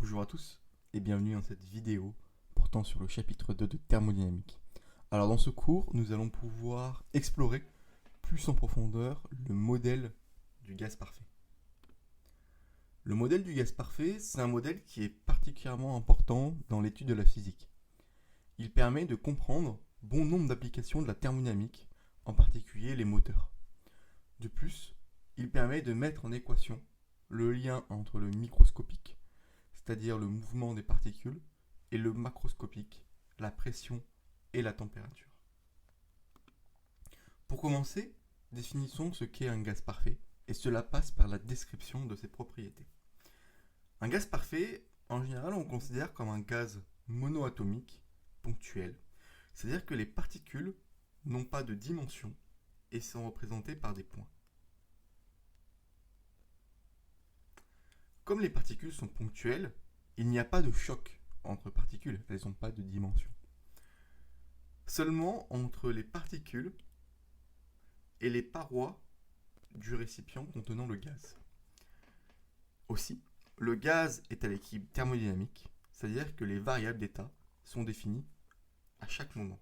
Bonjour à tous et bienvenue dans cette vidéo portant sur le chapitre 2 de thermodynamique. Alors dans ce cours, nous allons pouvoir explorer plus en profondeur le modèle du gaz parfait. Le modèle du gaz parfait, c'est un modèle qui est particulièrement important dans l'étude de la physique. Il permet de comprendre bon nombre d'applications de la thermodynamique, en particulier les moteurs. De plus, il permet de mettre en équation le lien entre le microscopique, c'est-à-dire le mouvement des particules, et le macroscopique, la pression et la température. Pour commencer, définissons ce qu'est un gaz parfait, et cela passe par la description de ses propriétés. Un gaz parfait, en général, on le considère comme un gaz monoatomique, ponctuel, c'est-à-dire que les particules n'ont pas de dimension et sont représentées par des points. Comme les particules sont ponctuelles, il n'y a pas de choc entre particules, elles n'ont pas de dimension. Seulement entre les particules et les parois du récipient contenant le gaz. Aussi, le gaz est à l'équilibre thermodynamique, c'est-à-dire que les variables d'état sont définies à chaque moment.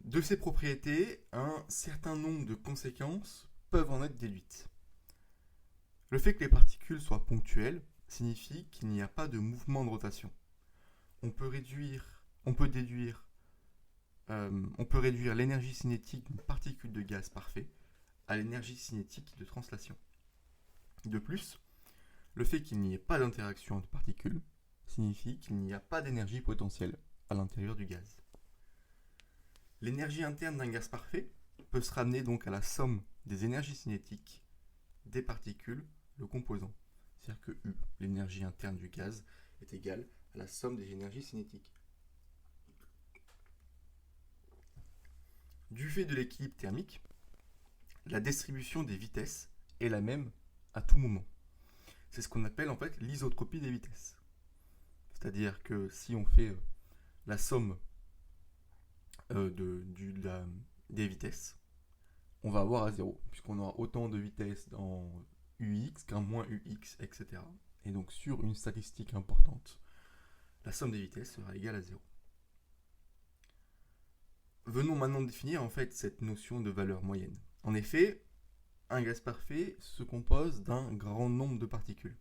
De ces propriétés, un certain nombre de conséquences peuvent en être déduites. Le fait que les particules soient ponctuelles signifie qu'il n'y a pas de mouvement de rotation. On peut réduire l'énergie cinétique d'une particule de gaz parfait à l'énergie cinétique de translation. De plus, le fait qu'il n'y ait pas d'interaction entre particules signifie qu'il n'y a pas d'énergie potentielle à l'intérieur du gaz. L'énergie interne d'un gaz parfait peut se ramener donc à la somme des énergies cinétiques des particules le composant. C'est-à-dire que U, l'énergie interne du gaz, est égale à la somme des énergies cinétiques. Du fait de l'équilibre thermique, la distribution des vitesses est la même à tout moment. C'est ce qu'on appelle en fait l'isotropie des vitesses. C'est-à-dire que si on fait la somme des vitesses, on va avoir à 0, puisqu'on aura autant de vitesses dans UX qu'un moins UX, etc. Et donc sur une statistique importante, la somme des vitesses sera égale à 0. Venons maintenant définir en fait cette notion de valeur moyenne. En effet, un gaz parfait se compose d'un grand nombre de particules.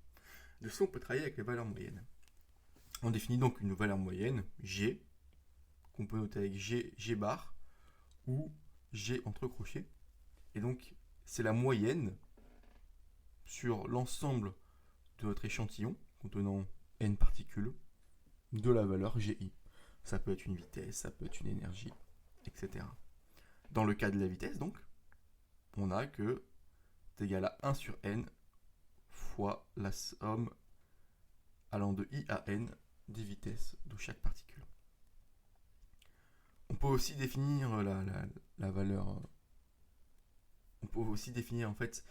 De ce, on peut travailler avec les valeurs moyennes. On définit donc une valeur moyenne, G, qu'on peut noter avec G bar ou G entre crochets. Et donc, c'est la moyenne sur l'ensemble de notre échantillon contenant n particules de la valeur GI. Ça peut être une vitesse, ça peut être une énergie, etc. Dans le cas de la vitesse, donc, on a que c'est égal à 1 sur n fois la somme allant de I à n des vitesses de chaque particule. On peut aussi définir la valeur. On peut aussi définir en fait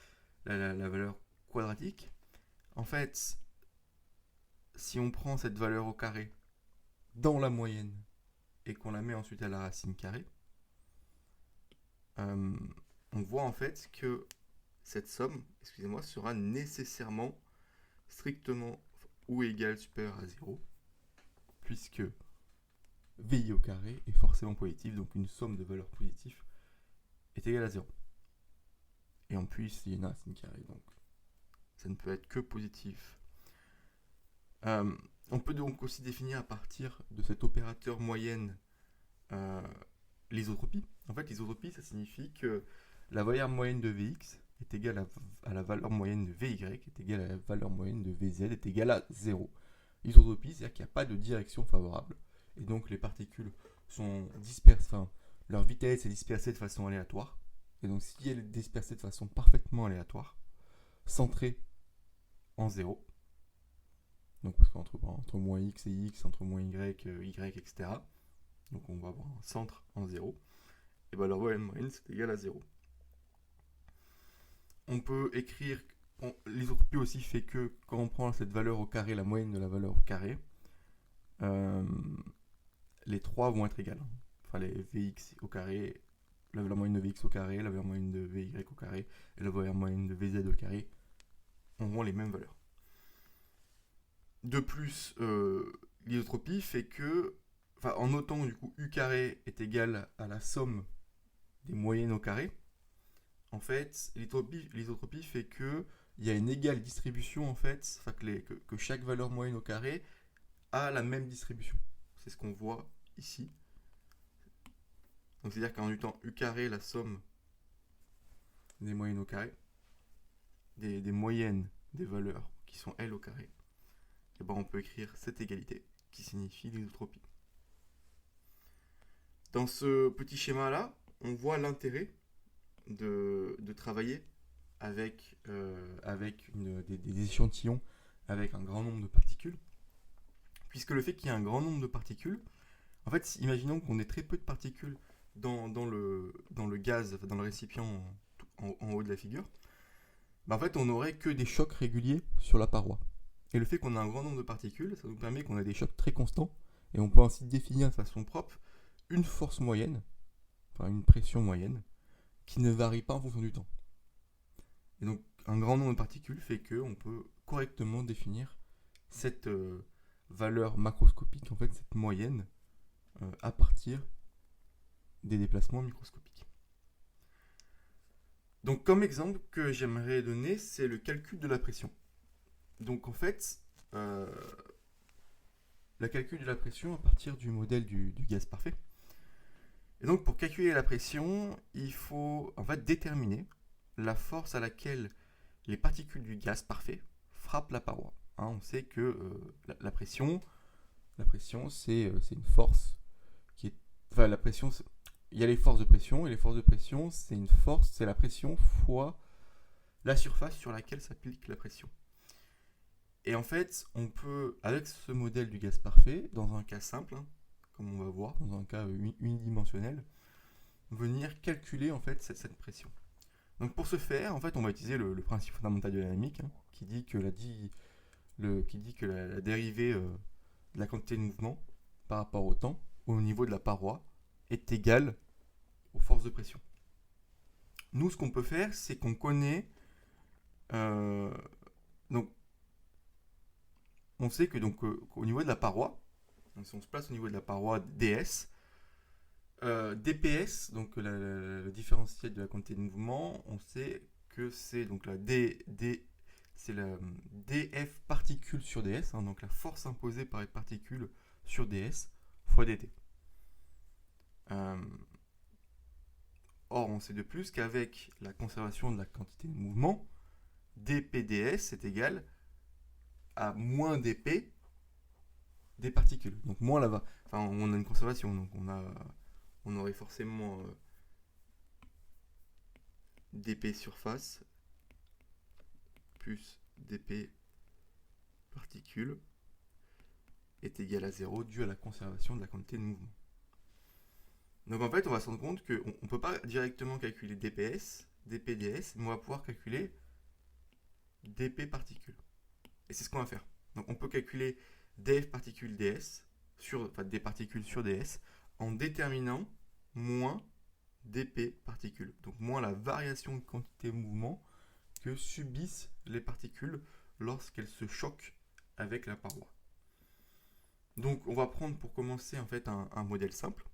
la valeur quadratique. En fait, si on prend cette valeur au carré dans la moyenne et qu'on la met ensuite à la racine carrée, on voit en fait que cette somme, sera nécessairement strictement ou égale supérieure à 0, puisque VI au carré est forcément positif, donc une somme de valeurs positives est égale à 0. Et en plus, il y a une racine carrée, donc ça ne peut être que positif. On peut donc aussi définir à partir de cet opérateur moyenne l'isotropie. En fait, l'isotropie, ça signifie que la valeur moyenne de Vx est égale à la valeur moyenne de Vy, est égale à la valeur moyenne de Vz, est égale à 0. L'isotropie, c'est-à-dire qu'il n'y a pas de direction favorable. Et donc, les particules sont dispersées, leur vitesse est dispersée de façon aléatoire. Et donc, si elle est dispersée de façon parfaitement aléatoire, centrée en 0, donc parce qu'entre moins x et x, entre moins y, etc. Donc on va avoir un centre en 0. Et bien leur moyenne, c'est égal à 0. On peut écrire, l'isotropie aussi fait que quand on prend cette valeur au carré, la moyenne de la valeur au carré, les 3 vont être égales. Enfin, les Vx au carré, la valeur moyenne de Vx au carré, la valeur moyenne de Vy au carré, et la valeur moyenne de Vz au carré auront les mêmes valeurs. De plus, l'isotropie fait que, en notant du coup U carré est égal à la somme des moyennes au carré, en fait, l'isotropie fait que il y a une égale distribution en fait, que chaque valeur moyenne au carré a la même distribution. C'est ce qu'on voit ici. Donc c'est-à-dire qu'en notant U carré, la somme des moyennes au carré, des moyennes des valeurs qui sont L au carré, et ben on peut écrire cette égalité qui signifie l'isotropie. Dans ce petit schéma-là, on voit l'intérêt de travailler avec des échantillons avec un grand nombre de particules, puisque le fait qu'il y ait un grand nombre de particules, en fait, imaginons qu'on ait très peu de particules dans le gaz, dans le récipient en haut de la figure, en fait, on n'aurait que des chocs réguliers sur la paroi. Et le fait qu'on ait un grand nombre de particules, ça nous permet qu'on ait des chocs très constants, et on peut ainsi définir de façon propre une force moyenne, une pression moyenne, qui ne varie pas en fonction du temps. Et donc, un grand nombre de particules fait qu'on peut correctement définir cette valeur macroscopique, en fait, cette moyenne, à partir des déplacements microscopiques. Donc, comme exemple que j'aimerais donner, c'est le calcul de la pression. Donc, en fait, le calcul de la pression à partir du modèle du gaz parfait. Et donc, pour calculer la pression, il faut en fait déterminer la force à laquelle les particules du gaz parfait frappent la paroi. On sait que la pression, c'est une force qui est... la pression, il y a les forces de pression, et les forces de pression, c'est une force, c'est la pression fois la surface sur laquelle s'applique la pression. Et en fait, on peut, avec ce modèle du gaz parfait, dans un cas simple, comme on va voir, dans un cas unidimensionnel, venir calculer en fait cette pression. Donc pour ce faire, en fait, on va utiliser le principe fondamental de la dynamique, qui dit que la dérivée de la quantité de mouvement par rapport au temps, au niveau de la paroi, est égale aux forces de pression. Nous, ce qu'on peut faire, c'est qu'on connaît... donc, on sait que qu'au niveau de la paroi, donc si on se place au niveau de la paroi ds, dps, donc le différentiel de la quantité de mouvement, on sait que c'est donc la c'est la df particule sur ds, donc la force imposée par les particules sur ds fois dt. Or, on sait de plus qu'avec la conservation de la quantité de mouvement, dpds est égal à moins dp des particules. Donc moins là-bas. On a une conservation, donc on aurait forcément dp surface plus dp particules est égal à 0 dû à la conservation de la quantité de mouvement. Donc en fait, on va se rendre compte qu'on ne peut pas directement calculer dps, dpds, mais on va pouvoir calculer dp particules. Et c'est ce qu'on va faire. Donc on peut calculer df particules ds, des particules sur ds, en déterminant moins dp particules. Donc moins la variation de quantité de mouvement que subissent les particules lorsqu'elles se choquent avec la paroi. Donc on va prendre pour commencer en fait un modèle simple.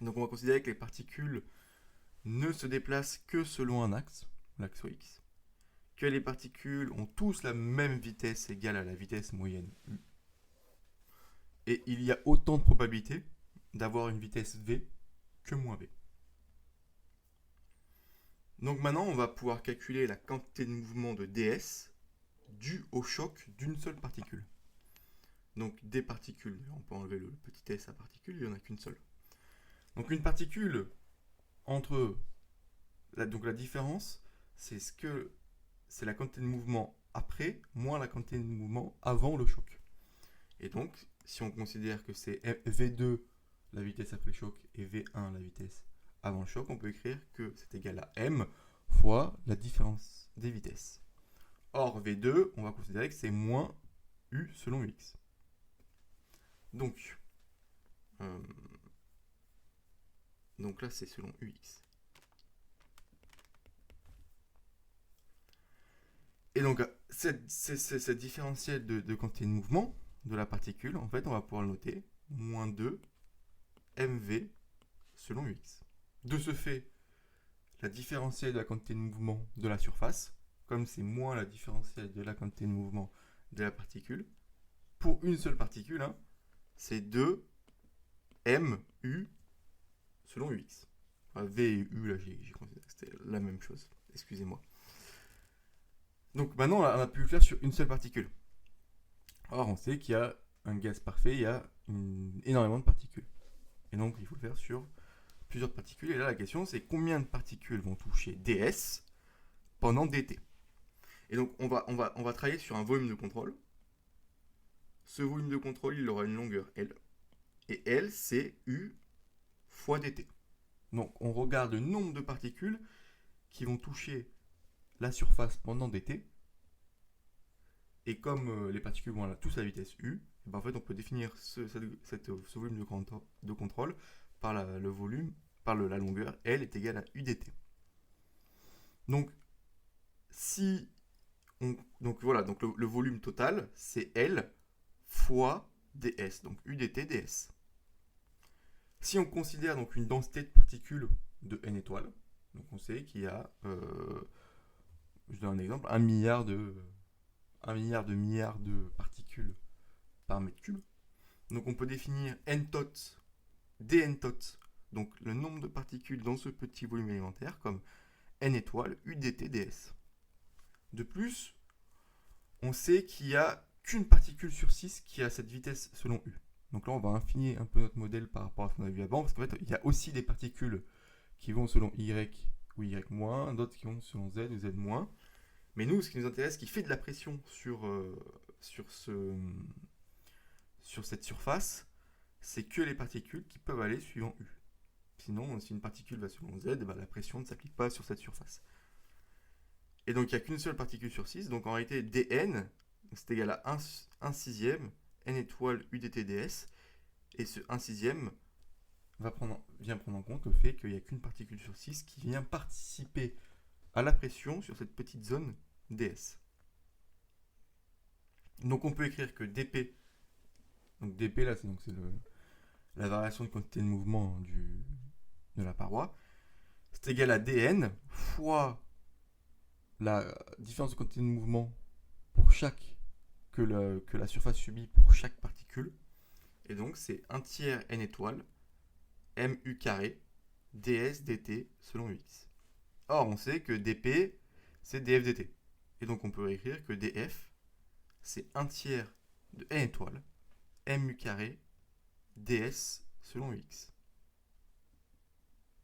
Donc on va considérer que les particules ne se déplacent que selon un axe, l'axe OX, que les particules ont tous la même vitesse égale à la vitesse moyenne U. Et il y a autant de probabilités d'avoir une vitesse V que moins V. Donc maintenant, on va pouvoir calculer la quantité de mouvement de ds due au choc d'une seule particule. Donc des particules, on peut enlever le petit s à particule, il n'y en a qu'une seule. Donc une particule entre... Donc la différence, c'est la quantité de mouvement après moins la quantité de mouvement avant le choc. Et donc, si on considère que c'est V2 la vitesse après le choc et V1 la vitesse avant le choc, on peut écrire que c'est égal à M fois la différence des vitesses. Or, V2, on va considérer que c'est moins U selon X. Donc là, c'est selon UX. Et donc, cette différentielle de quantité de mouvement de la particule, en fait, on va pouvoir le noter moins 2 mv selon ux. De ce fait, la différentielle de la quantité de mouvement de la surface, comme c'est moins la différentielle de la quantité de mouvement de la particule, pour une seule particule, hein, c'est 2 mu selon ux. Enfin, v et u, là, j'ai considéré que c'était la même chose. Excusez-moi. Donc maintenant, on a pu le faire sur une seule particule. Or, on sait qu'il y a un gaz parfait, il y a énormément de particules. Et donc, il faut le faire sur plusieurs particules. Et là, la question, c'est combien de particules vont toucher ds pendant dt. Et donc, on va travailler sur un volume de contrôle. Ce volume de contrôle, il aura une longueur L. Et L, c'est U fois dt. Donc, on regarde le nombre de particules qui vont toucher la surface pendant dt. Et comme les particules vont tous à la vitesse U, ben en fait, on peut définir ce volume de contrôle par le volume, par la longueur L est égale à U dt. Donc, donc voilà, donc le volume total, c'est L fois ds, donc U dt ds. Si on considère donc une densité de particules de n étoiles, donc on sait qu'il y a, je donne un exemple, 1 milliard de particules par mètre cube. Donc on peut définir n tot, dn tot, donc le nombre de particules dans ce petit volume élémentaire, comme n étoiles U dt ds. De plus, on sait qu'il n'y a qu'une particule sur 6 qui a cette vitesse selon U. Donc là, on va infiner un peu notre modèle par rapport à ce qu'on a vu avant, parce qu'en fait, il y a aussi des particules qui vont selon Y ou Y-, d'autres qui vont selon Z ou Z-. Mais nous, ce qui nous intéresse, ce qui fait de la pression sur cette surface, c'est que les particules qui peuvent aller suivant U. Sinon, si une particule va selon Z, ben, la pression ne s'applique pas sur cette surface. Et donc, il n'y a qu'une seule particule sur 6. Donc, en réalité, dn, c'est égal à 1 sixième n étoile U dt ds. Et ce 1 sixième vient prendre en compte le fait qu'il n'y a qu'une particule sur 6 qui vient participer à la pression sur cette petite zone ds. Donc, on peut écrire que dp, donc dp là, c'est la variation de quantité de mouvement de la paroi, c'est égal à dn fois la différence de quantité de mouvement pour que la surface subit pour chaque particule. Et donc, c'est 1 tiers n étoile mu carré ds dt selon ux. Or, on sait que dp, c'est df dt. Et donc, on peut écrire que df, c'est 1 tiers de n étoile mu carré ds selon ux.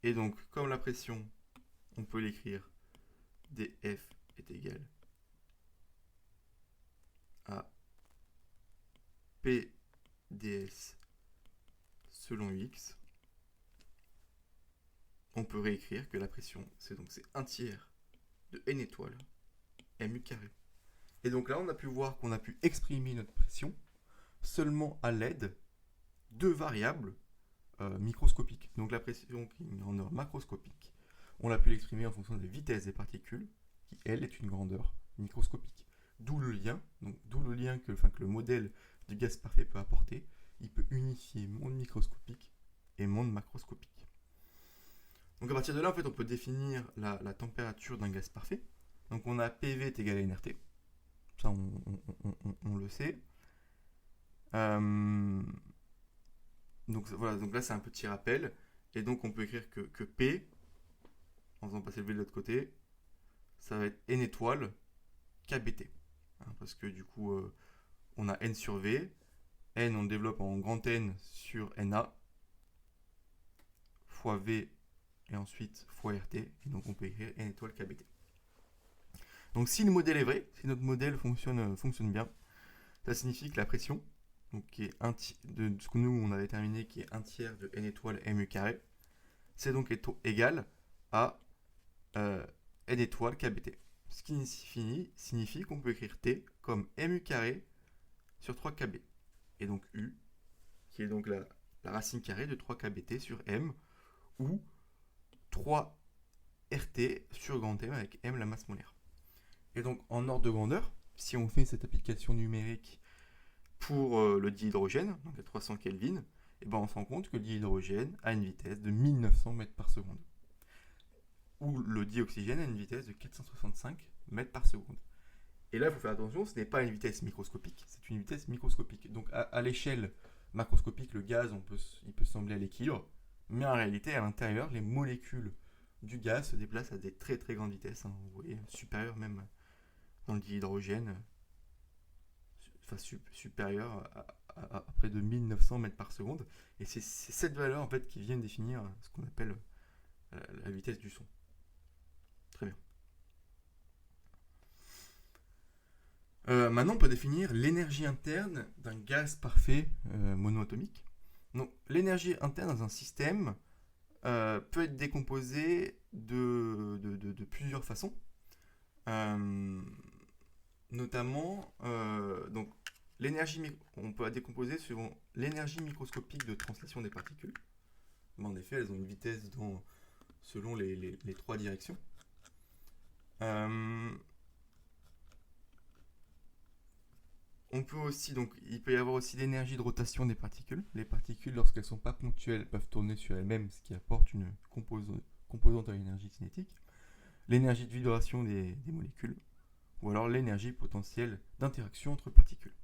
Et donc, comme la pression, on peut l'écrire df est égal à p ds selon x. On peut réécrire que la pression, c'est 1 tiers de n étoile mu carré. Et donc là, on a pu voir qu'on a pu exprimer notre pression seulement à l'aide de variables microscopiques. Donc la pression qui est une grandeur macroscopique, on a pu l'exprimer en fonction de la vitesse des particules, qui elle est une grandeur microscopique. D'où le lien, que le modèle du gaz parfait peut apporter. Il peut unifier monde microscopique et monde macroscopique. Donc à partir de là, en fait, on peut définir la température d'un gaz parfait. Donc on a PV est égal à nRT. Ça, on le sait. Donc voilà, donc là c'est un petit rappel. Et donc on peut écrire que P, en faisant passer le V de l'autre côté, ça va être N étoile KBT. Parce que du coup, on a N sur V. N, on le développe en grand N sur NA, fois V, et ensuite fois RT. Et donc on peut écrire N étoile KBT. Donc si le modèle est vrai, si notre modèle fonctionne bien, ça signifie que la pression, donc qui est de ce que nous on avait déterminé, qui est 1 tiers de n étoile mu carré, c'est donc égal à n étoile kbt. Ce qui signifie qu'on peut écrire t comme mu carré sur 3 kb. Et donc u, qui est donc la racine carrée de 3 kbt sur m, ou 3 rt sur grand M avec m la masse molaire. Et donc, en ordre de grandeur, si on fait cette application numérique pour le dihydrogène, donc à 300 Kelvin, et ben on se rend compte que le dihydrogène a une vitesse de 1900 mètres par seconde. Ou le dioxygène a une vitesse de 465 mètres par seconde. Et là, il faut faire attention, ce n'est pas une vitesse microscopique, c'est une vitesse microscopique. Donc à l'échelle macroscopique, le gaz, il peut sembler à l'équilibre, mais en réalité, à l'intérieur, les molécules du gaz se déplacent à des très très grandes vitesses, hein, vous voyez, supérieures même dans le dihydrogène, enfin supérieure à près de 1900 mètres par seconde. Et c'est cette valeur en fait qui vient définir ce qu'on appelle la vitesse du son. Très bien. Maintenant, on peut définir l'énergie interne d'un gaz parfait monoatomique. Donc, l'énergie interne dans un système peut être décomposée de plusieurs façons. Notamment, donc, on peut la décomposer selon l'énergie microscopique de translation des particules. Mais en effet, elles ont une vitesse selon les trois directions. On peut aussi, donc, il peut y avoir aussi l'énergie de rotation des particules. Les particules, lorsqu'elles ne sont pas ponctuelles, peuvent tourner sur elles-mêmes, ce qui apporte une composante à l'énergie cinétique. L'énergie de vibration des molécules, ou alors l'énergie potentielle d'interaction entre particules.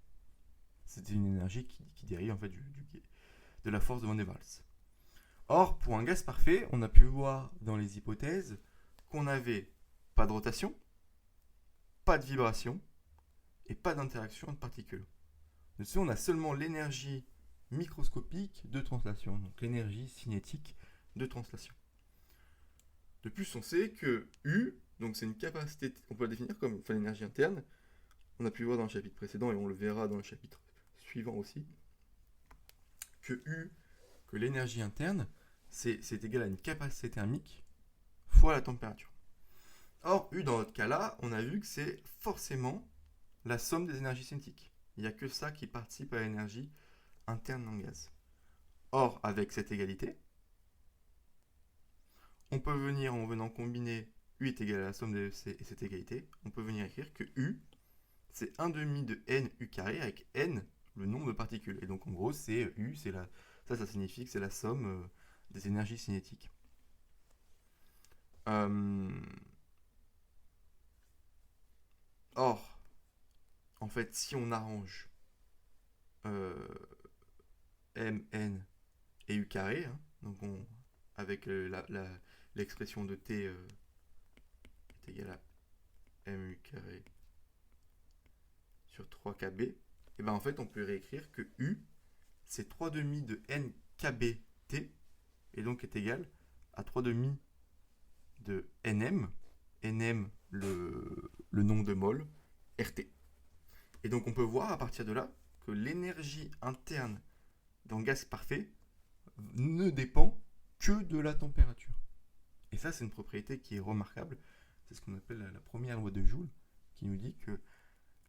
C'est une énergie qui dérive en fait de la force de Van der Waals. Or, pour un gaz parfait, on a pu voir dans les hypothèses qu'on n'avait pas de rotation, pas de vibration, et pas d'interaction entre particules. Dessus, on a seulement l'énergie microscopique de translation, donc l'énergie cinétique de translation. De plus, on sait que U, donc c'est une capacité, on peut la définir comme l'énergie interne. On a pu le voir dans le chapitre précédent et on le verra dans le chapitre suivant aussi. Que l'énergie interne, c'est égal à une capacité thermique fois la température. Or, U, dans notre cas-là, on a vu que c'est forcément la somme des énergies cinétiques. Il n'y a que ça qui participe à l'énergie interne d'un gaz. Or, avec cette égalité, on peut venir, en venant combiner U est égal à la somme de EC et cette égalité, on peut venir écrire que U, c'est 1 demi de n U carré avec n, le nombre de particules. Et donc, en gros, c'est U, ça signifie que c'est la somme des énergies cinétiques. Or, en fait, si on arrange m, n et u carré, hein, donc avec l'expression de t est égale à mu carré sur 3kb, et ben en fait on peut réécrire que u c'est 3 demi de n kbt et donc est égal à 3 demi de nm, nm le nombre de moles, rt. Et donc on peut voir à partir de là que l'énergie interne d'un gaz parfait ne dépend que de la température. Et ça, c'est une propriété qui est remarquable. C'est ce qu'on appelle la première loi de Joule, qui nous dit que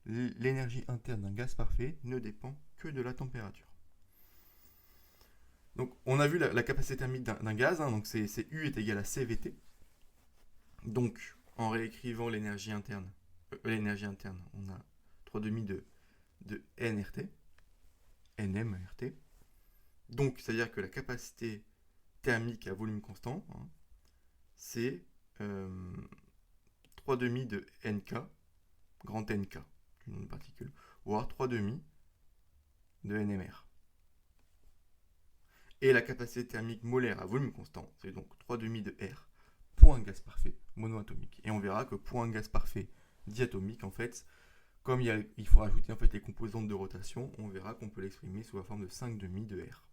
l'énergie interne d'un gaz parfait ne dépend que de la température. Donc, on a vu la capacité thermique d'un gaz, hein, donc c'est U est égal à CVT. Donc, en réécrivant l'énergie interne, on a 3 demi de nRT, nmRT. Donc, c'est-à-dire que la capacité thermique à volume constant, hein, c'est 3 demi de nk, grand nk, du nombre de particules, voire 3 demi de nmr. Et la capacité thermique molaire à volume constant, c'est donc 3 demi de R pour un gaz parfait monoatomique. Et on verra que pour un gaz parfait diatomique, en fait, comme il faut rajouter en fait les composantes de rotation, on verra qu'on peut l'exprimer sous la forme de 5 demi de R.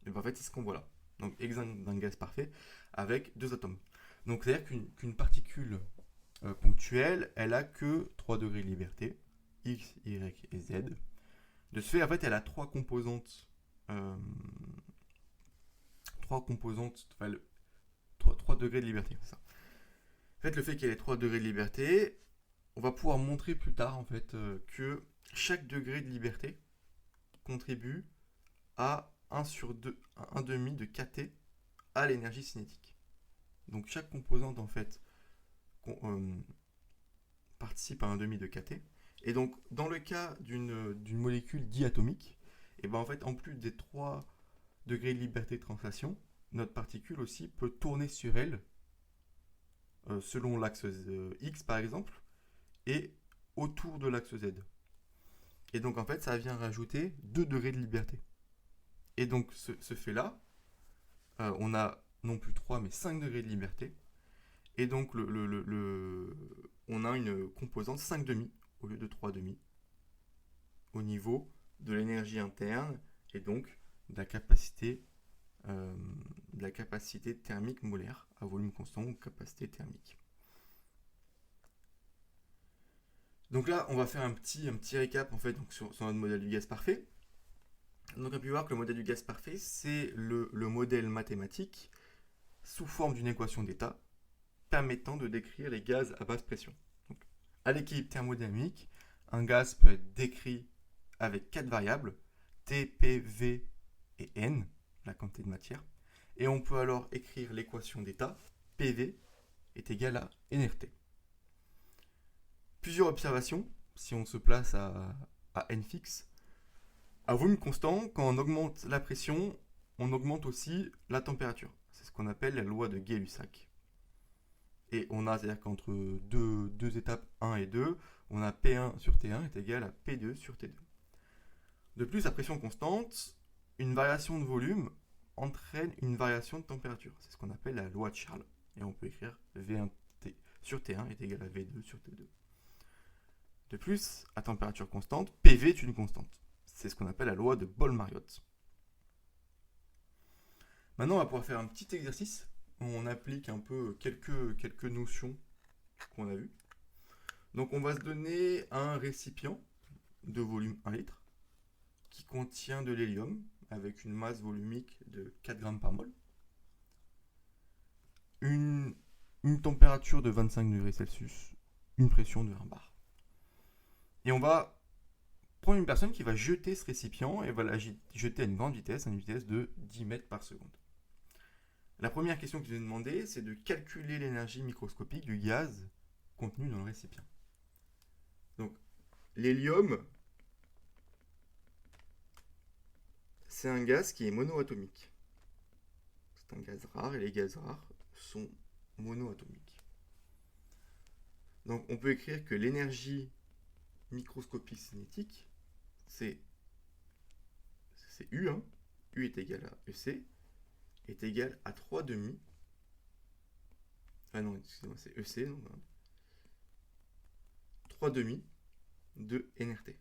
Et bien en fait, c'est ce qu'on voit là. Donc, exemple d'un gaz parfait avec deux atomes. Donc, c'est-à-dire qu'une particule ponctuelle, elle a que 3 degrés de liberté, X, Y et Z. De ce fait, en fait, elle a trois composantes, enfin, 3 degrés de liberté. C'est ça. En fait, le fait qu'elle ait 3 degrés de liberté, on va pouvoir montrer plus tard en fait que chaque degré de liberté contribue à 1 sur 2, 1 demi de kT à l'énergie cinétique. Donc chaque composante en fait participe à un demi de kT. Et donc, dans le cas d'une molécule diatomique, et ben en fait, en plus des 3 degrés de liberté de translation, notre particule aussi peut tourner sur elle, selon l'axe X par exemple, et autour de l'axe Z. Et donc en fait, ça vient rajouter 2 degrés de liberté. Et donc ce fait-là, on a non plus 3 mais 5 degrés de liberté. Et donc on a une composante 5 demi au lieu de 3 demi au niveau de l'énergie interne et donc de la capacité thermique molaire à volume constant ou capacité thermique. Donc là, on va faire un petit récap en fait donc sur notre modèle du gaz parfait. Donc on a pu voir que le modèle du gaz parfait, c'est le modèle mathématique sous forme d'une équation d'état permettant de décrire les gaz à basse pression. Donc, à l'équilibre thermodynamique, un gaz peut être décrit avec 4 variables, T, P, V et N, la quantité de matière. Et on peut alors écrire l'équation d'état, PV est égal à nRT. Plusieurs observations, si on se place à N fixe. À volume constant, quand on augmente la pression, on augmente aussi la température. C'est ce qu'on appelle la loi de Gay-Lussac. Et on a, c'est-à-dire qu'entre deux étapes 1 et 2, on a P1 sur T1 est égal à P2 sur T2. De plus, à pression constante, une variation de volume entraîne une variation de température. C'est ce qu'on appelle la loi de Charles. Et on peut écrire V1 sur T1 est égal à V2 sur T2. De plus, à température constante, PV est une constante. C'est ce qu'on appelle la loi de Bohr-Mariotte. Maintenant, on va pouvoir faire un petit exercice où on applique un peu quelques notions qu'on a vues. Donc, on va se donner un récipient de volume 1 litre qui contient de l'hélium avec une masse volumique de 4 grammes par mol, une température de 25 degrés Celsius, une pression de 1 bar. Et on va prendre une personne qui va jeter ce récipient et va la jeter à une grande vitesse, à une vitesse de 10 mètres par seconde. La première question qui nous est demandée, c'est de calculer l'énergie microscopique du gaz contenu dans le récipient. Donc, l'hélium, c'est un gaz qui est monoatomique. C'est un gaz rare et les gaz rares sont monoatomiques. Donc, on peut écrire que l'énergie microscopique cinétique, c'est U, hein. U est égal à EC, est égal à 3 demi. Ah non, excusez-moi, c'est EC, donc 3 demi de nRT.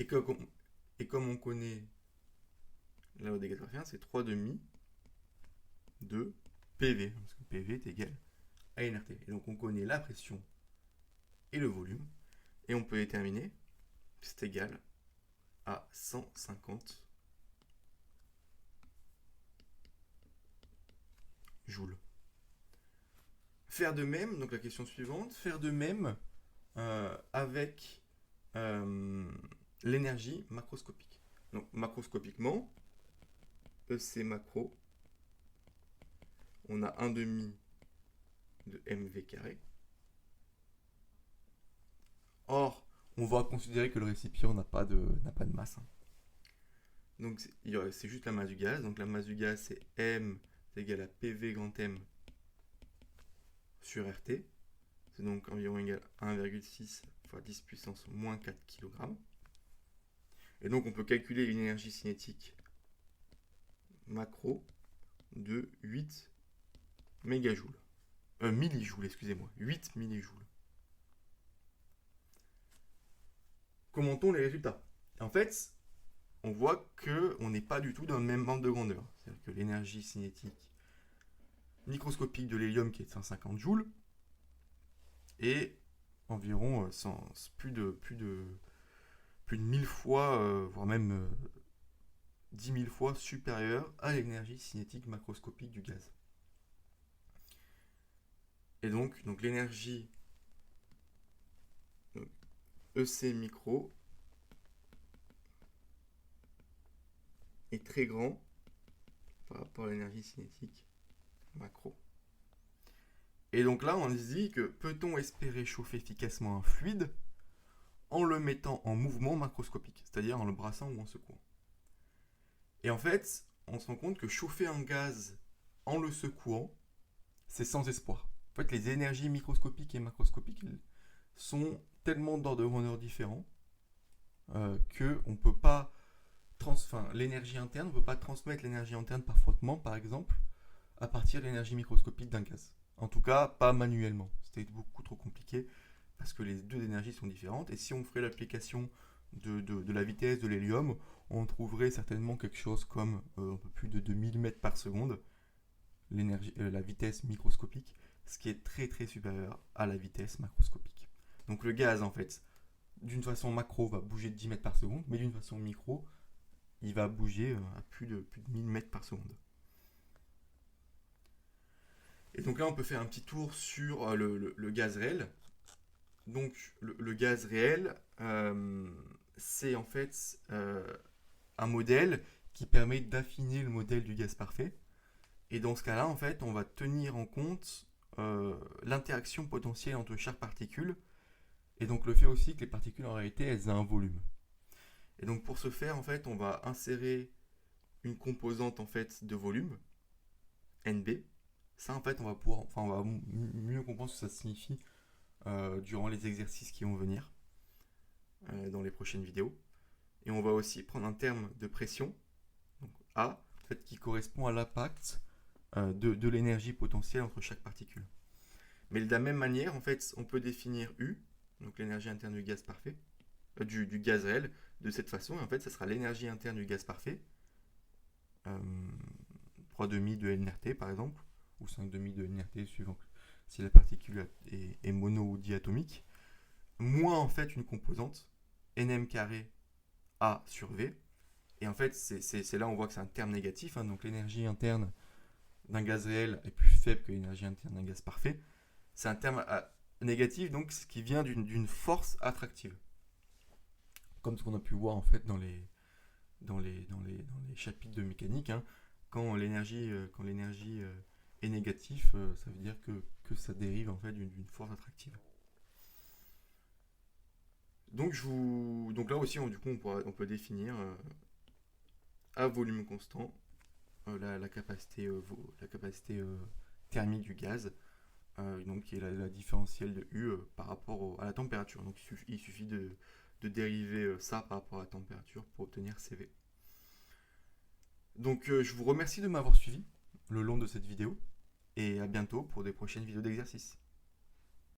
Et comme on connaît la loi des gaz parfaits, c'est 3 demi de PV, parce que PV est égal à nRT. Et donc on connaît la pression et le volume, et on peut déterminer que c'est égal à 150 joules. Faire de même, donc la question suivante, faire de même avec l'énergie macroscopique. Donc macroscopiquement, EC macro, on a 1 demi de mv carré. Or, on va considérer que le récipient n'a pas de masse. Donc c'est juste la masse du gaz. Donc la masse du gaz, c'est M est égal à PV grand M sur RT. C'est donc environ égal à 1,6 fois 10 puissance moins 4 kg. Et donc on peut calculer une énergie cinétique macro de 8 mégajoules. Millijoules, excusez-moi. 8 millijoules. Commentons les résultats. En fait, on voit qu'on n'est pas du tout dans le même ordre de grandeur. C'est-à-dire que l'énergie cinétique microscopique de l'hélium qui est de 150 joules est environ plus de 1000 fois, voire même 10 000 fois supérieure à l'énergie cinétique macroscopique du gaz. Et donc l'énergie EC micro est très grand par rapport à l'énergie cinétique macro. Et donc là, on se dit que peut-on espérer chauffer efficacement un fluide en le mettant en mouvement macroscopique, c'est-à-dire en le brassant ou en secouant. Et en fait, on se rend compte que chauffer un gaz en le secouant, c'est sans espoir. En fait, les énergies microscopiques et macroscopiques sont tellement d'ordre de grandeur différents que on peut pas l'énergie interne ne peut pas transmettre l'énergie interne par frottement, par exemple, à partir de l'énergie microscopique d'un gaz. En tout cas, pas manuellement. C'était beaucoup trop compliqué parce que les deux énergies sont différentes. Et si on ferait l'application de la vitesse de l'hélium, on trouverait certainement quelque chose comme un peu plus de 2000 mètres par seconde, la vitesse microscopique, ce qui est très très supérieur à la vitesse macroscopique. Donc le gaz, en fait, d'une façon macro, va bouger de 10 mètres par seconde, mais d'une façon micro, il va bouger à plus de 1000 mètres par seconde. Et donc là, on peut faire un petit tour sur le gaz réel. Donc le gaz réel, c'est en fait un modèle qui permet d'affiner le modèle du gaz parfait. Et dans ce cas-là, en fait, on va tenir en compte l'interaction potentielle entre chaque particule, et donc le fait aussi que les particules, en réalité, elles aient un volume. Et donc pour ce faire, en fait, on va insérer une composante en fait de volume, NB. Ça, en fait, on va mieux comprendre ce que ça signifie durant les exercices qui vont venir dans les prochaines vidéos. Et on va aussi prendre un terme de pression, donc A, en fait, qui correspond à l'impact de l'énergie potentielle entre chaque particule. Mais de la même manière, en fait, on peut définir U, donc l'énergie interne du gaz parfait, du gaz réel, de cette façon. Et en fait, ça sera l'énergie interne du gaz parfait, 3,5 de nRT par exemple, ou 5,5 de nRT suivant si la particule est mono ou diatomique, moins en fait une composante, nm carré A sur V. Et en fait, c'est là où on voit que c'est un terme négatif, hein, donc l'énergie interne d'un gaz réel est plus faible que l'énergie interne d'un gaz parfait. C'est un terme négatif, donc ce qui vient d'une force attractive. Comme ce qu'on a pu voir en fait dans les chapitres de mécanique, hein, quand l'énergie est négative, ça veut dire que ça dérive en fait d'une force attractive. Donc là aussi, du coup, on peut définir à volume constant la capacité thermique du gaz, donc qui est la différentielle de U par rapport à la température. Donc il suffit de dériver ça par rapport à la température pour obtenir CV. Donc je vous remercie de m'avoir suivi le long de cette vidéo et à bientôt pour des prochaines vidéos d'exercice.